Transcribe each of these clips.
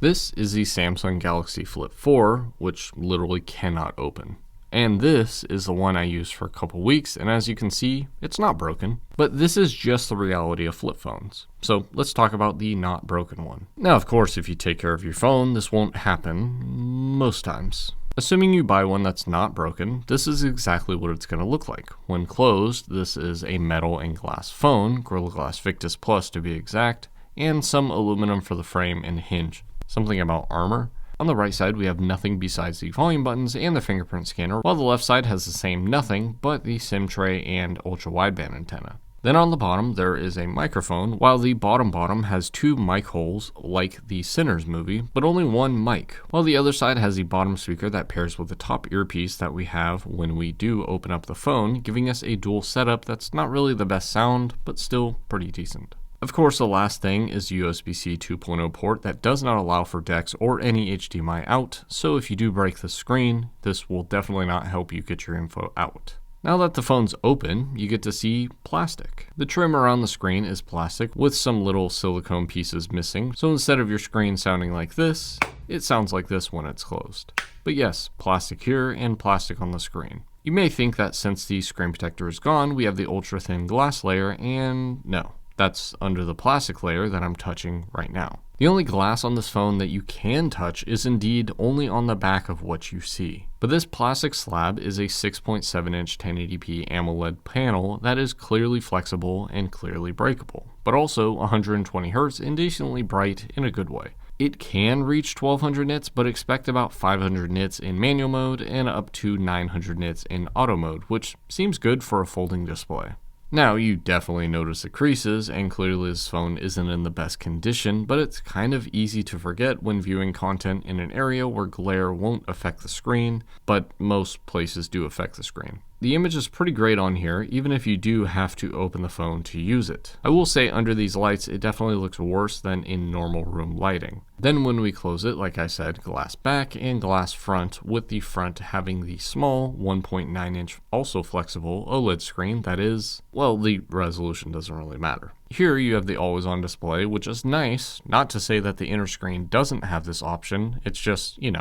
This is the Samsung Galaxy Flip4, which literally cannot open. And this is the one I used for a couple weeks, and as you can see, it's not broken. But this is just the reality of flip phones. So let's talk about the not broken one. Now, of course, if you take care of your phone, this won't happen most times. Assuming you buy one that's not broken, this is exactly what it's going to look like. When closed, this is a metal and glass phone, Gorilla Glass Victus Plus to be exact, and some aluminum for the frame and hinge. Something about armor. On the right side, we have nothing besides the volume buttons and the fingerprint scanner, while the left side has the same nothing, but the SIM tray and ultra-wideband antenna. Then on the bottom, there is a microphone, while the bottom has two mic holes like the Sinners movie, but only one mic, while the other side has the bottom speaker that pairs with the top earpiece that we have when we do open up the phone, giving us a dual setup that's not really the best sound, but still pretty decent. Of course, the last thing is the USB-C 2.0 port that does not allow for DeX or any HDMI out, so if you do break the screen, this will definitely not help you get your info out. Now that the phone's open, you get to see plastic. The trim around the screen is plastic with some little silicone pieces missing, so instead of your screen sounding like this, it sounds like this when it's closed. But yes, plastic here and plastic on the screen. You may think that since the screen protector is gone, we have the ultra-thin glass layer, and no. That's under the plastic layer that I'm touching right now. The only glass on this phone that you can touch is indeed only on the back of what you see. But this plastic slab is a 6.7-inch 1080p AMOLED panel that is clearly flexible and clearly breakable, but also 120 Hz and decently bright in a good way. It can reach 1200 nits, but expect about 500 nits in manual mode and up to 900 nits in auto mode, which seems good for a folding display. Now, you definitely notice the creases, and clearly this phone isn't in the best condition, but it's kind of easy to forget when viewing content in an area where glare won't affect the screen, but most places do affect the screen. The image is pretty great on here, even if you do have to open the phone to use it. I will say under these lights, it definitely looks worse than in normal room lighting. Then when we close it, like I said, glass back and glass front, with the front having the small 1.9-inch, also flexible OLED screen that is, well, the resolution doesn't really matter. Here you have the always-on display, which is nice, not to say that the inner screen doesn't have this option, it's just, you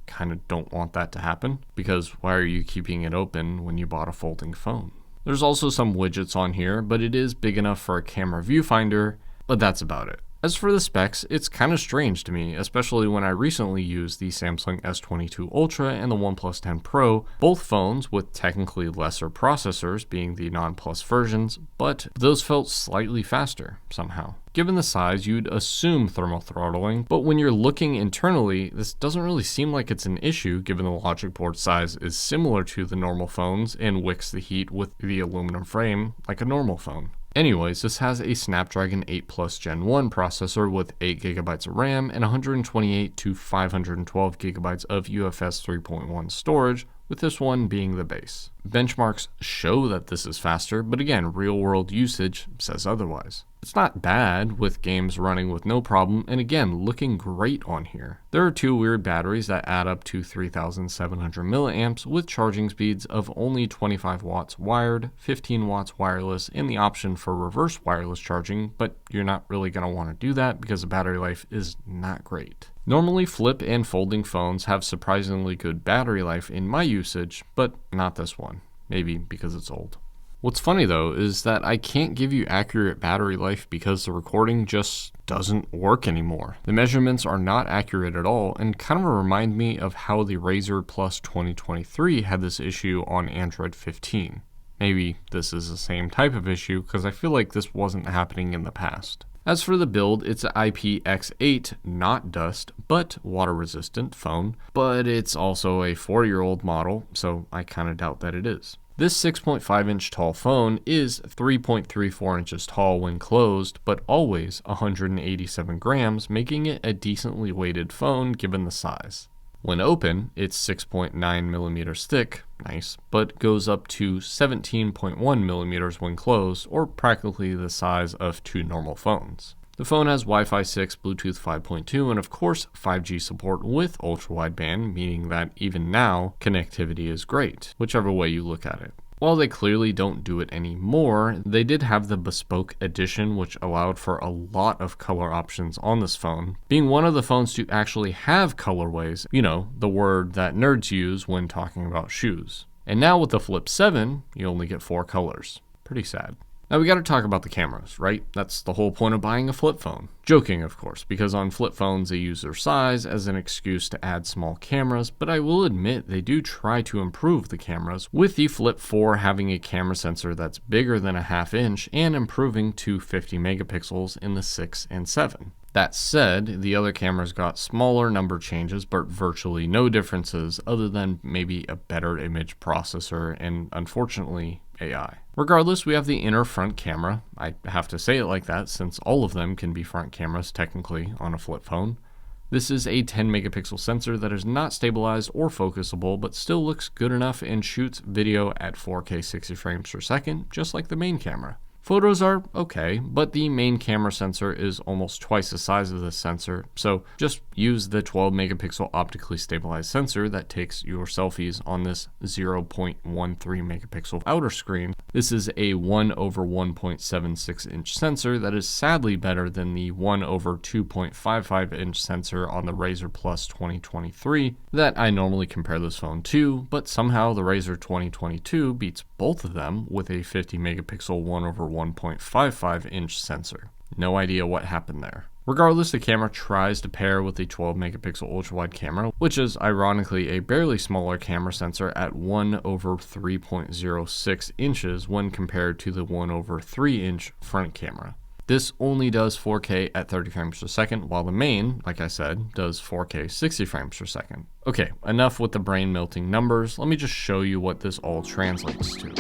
kind of don't want that to happen, because why are you keeping it open when you bought a folding phone? There's also some widgets on here, but it is big enough for a camera viewfinder, but that's about it. As for the specs, it's kind of strange to me, especially when I recently used the Samsung S22 Ultra and the OnePlus 10 Pro, both phones with technically lesser processors being the non-Plus versions, but those felt slightly faster somehow. Given the size, you'd assume thermal throttling, but when you're looking internally, this doesn't really seem like it's an issue given the logic board size is similar to the normal phones and wicks the heat with the aluminum frame like a normal phone. Anyways, this has a Snapdragon 8 Plus Gen 1 processor with 8GB of RAM and 128 to 512 GB of UFS 3.1 storage, with this one being the base. Benchmarks show that this is faster, but again, real-world usage says otherwise. It's not bad, with games running with no problem, and again, looking great on here. There are two weird batteries that add up to 3,700 milliamps with charging speeds of only 25 watts wired, 15 watts wireless, and the option for reverse wireless charging, but you're not really going to want to do that because the battery life is not great. Normally, flip and folding phones have surprisingly good battery life in my usage, but not this one. Maybe because it's old. What's funny though is that I can't give you accurate battery life because the recording just doesn't work anymore. The measurements are not accurate at all and kind of remind me of how the Razer Plus 2023 had this issue on Android 15. Maybe this is the same type of issue because I feel like this wasn't happening in the past. As for the build, it's an IPX8, not dust, but water-resistant phone, but it's also a 4-year-old model, so I kind of doubt that it is. This 6.5-inch tall phone is 3.34 inches tall when closed, but always 187 grams, making it a decently weighted phone given the size. When open, it's 6.9 millimeters thick, nice, but goes up to 17.1 millimeters when closed, or practically the size of two normal phones. The phone has Wi-Fi 6, Bluetooth 5.2, and of course 5G support with ultra-wideband, meaning that even now, connectivity is great, whichever way you look at it. While they clearly don't do it anymore, they did have the bespoke edition, which allowed for a lot of color options on this phone, being one of the phones to actually have colorways, you know, the word that nerds use when talking about shoes. And now with the Flip 7, you only get 4 colors. Pretty sad. Now we gotta talk about the cameras, right? That's the whole point of buying a flip phone. Joking, of course, because on flip phones they use their size as an excuse to add small cameras, but I will admit they do try to improve the cameras, with the Flip 4 having a camera sensor that's bigger than a ½ inch and improving to 50 megapixels in the 6 and 7. That said, the other cameras got smaller number changes, but virtually no differences other than maybe a better image processor and, unfortunately, AI. Regardless, we have the inner front camera. I have to say it like that since all of them can be front cameras technically on a flip phone. This is a 10 megapixel sensor that is not stabilized or focusable, but still looks good enough and shoots video at 4K 60 frames per second, just like the main camera. Photos are okay, but the main camera sensor is almost twice the size of this sensor, so just use the 12 megapixel optically stabilized sensor that takes your selfies on this 0.13 megapixel outer screen. This is a 1/1.76 inch sensor that is sadly better than the 1/2.55 inch sensor on the Razr Plus 2023 that I normally compare this phone to, but somehow the Razr 2022 beats both of them with a 50 megapixel 1/1.55 inch sensor. No idea what happened there. Regardless, the camera tries to pair with the 12 megapixel ultra-wide camera, which is ironically a barely smaller camera sensor at 1/3.06 inches when compared to the 1/3 inch front camera. This only does 4K at 30 frames per second, while the main, like I said, does 4K 60 frames per second. Okay, enough with the brain melting numbers. Let me just show you what this all translates to.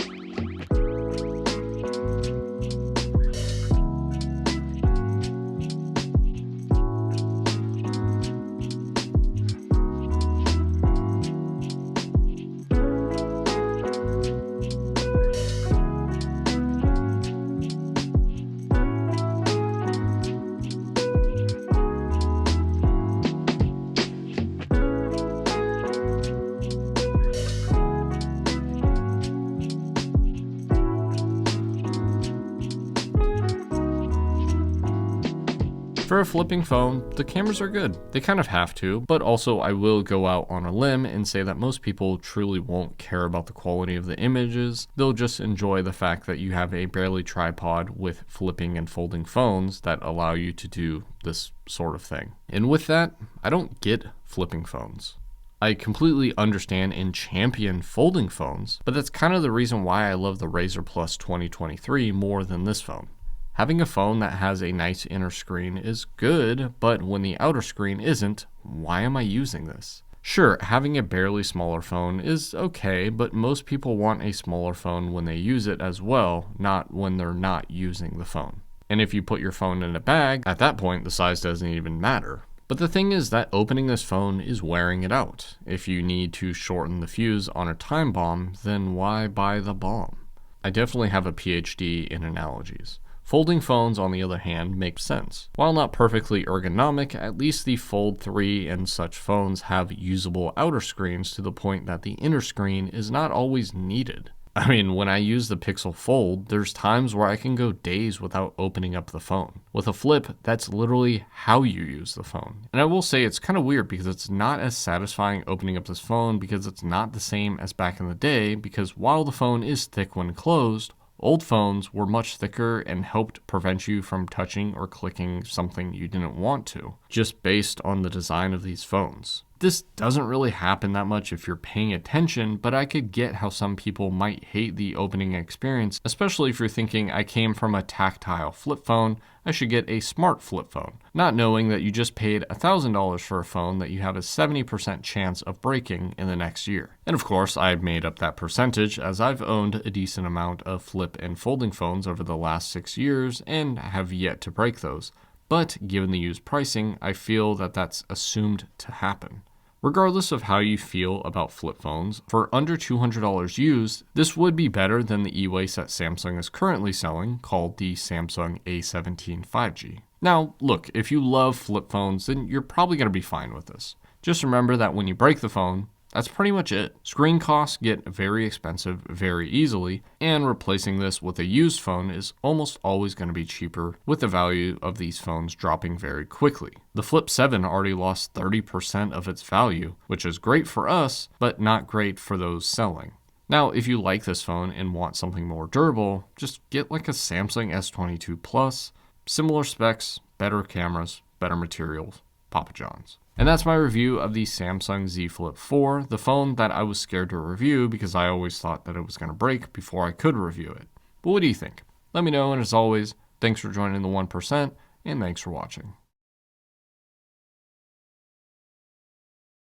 For a flipping phone, the cameras are good. They kind of have to, but also I will go out on a limb and say that most people truly won't care about the quality of the images. They'll just enjoy the fact that you have a barely tripod with flipping and folding phones that allow you to do this sort of thing. And with that, I don't get flipping phones. I completely understand and champion folding phones, but that's kind of the reason why I love the Razr Plus 2023 more than this phone. Having a phone that has a nice inner screen is good, but when the outer screen isn't, why am I using this? Sure, having a barely smaller phone is okay, but most people want a smaller phone when they use it as well, not when they're not using the phone. And if you put your phone in a bag, at that point the size doesn't even matter. But the thing is that opening this phone is wearing it out. If you need to shorten the fuse on a time bomb, then why buy the bomb? I definitely have a PhD in analogies. Folding phones, on the other hand, make sense. While not perfectly ergonomic, at least the Fold 3 and such phones have usable outer screens to the point that the inner screen is not always needed. I mean, when I use the Pixel Fold, there's times where I can go days without opening up the phone. With a flip, that's literally how you use the phone. And I will say it's kind of weird because it's not as satisfying opening up this phone because it's not the same as back in the day, because while the phone is thick when closed, old phones were much thicker and helped prevent you from touching or clicking something you didn't want to, just based on the design of these phones. This doesn't really happen that much if you're paying attention, but I could get how some people might hate the opening experience, especially if you're thinking I came from a tactile flip phone, I should get a smart flip phone, not knowing that you just paid $1,000 for a phone that you have a 70% chance of breaking in the next year. And of course, I've made up that percentage as I've owned a decent amount of flip and folding phones over the last 6 years and have yet to break those. But given the used pricing, I feel that that's assumed to happen. Regardless of how you feel about flip phones, for under $200 used, this would be better than the e-waste that Samsung is currently selling, called the Samsung A17 5G. Now, look, if you love flip phones, then you're probably going to be fine with this. Just remember that when you break the phone, That's pretty much it. Screen costs get very expensive very easily, and replacing this with a used phone is almost always going to be cheaper, with the value of these phones dropping very quickly. The Flip 7 already lost 30% of its value, which is great for us, but not great for those selling. Now, if you like this phone and want something more durable, just get like a Samsung S22 Plus, similar specs, better cameras, better materials, Papa John's. And that's my review of the Samsung Z Flip 4, the phone that I was scared to review because I always thought that it was going to break before I could review it. But what do you think? Let me know, and as always, thanks for joining the 1%, and thanks for watching.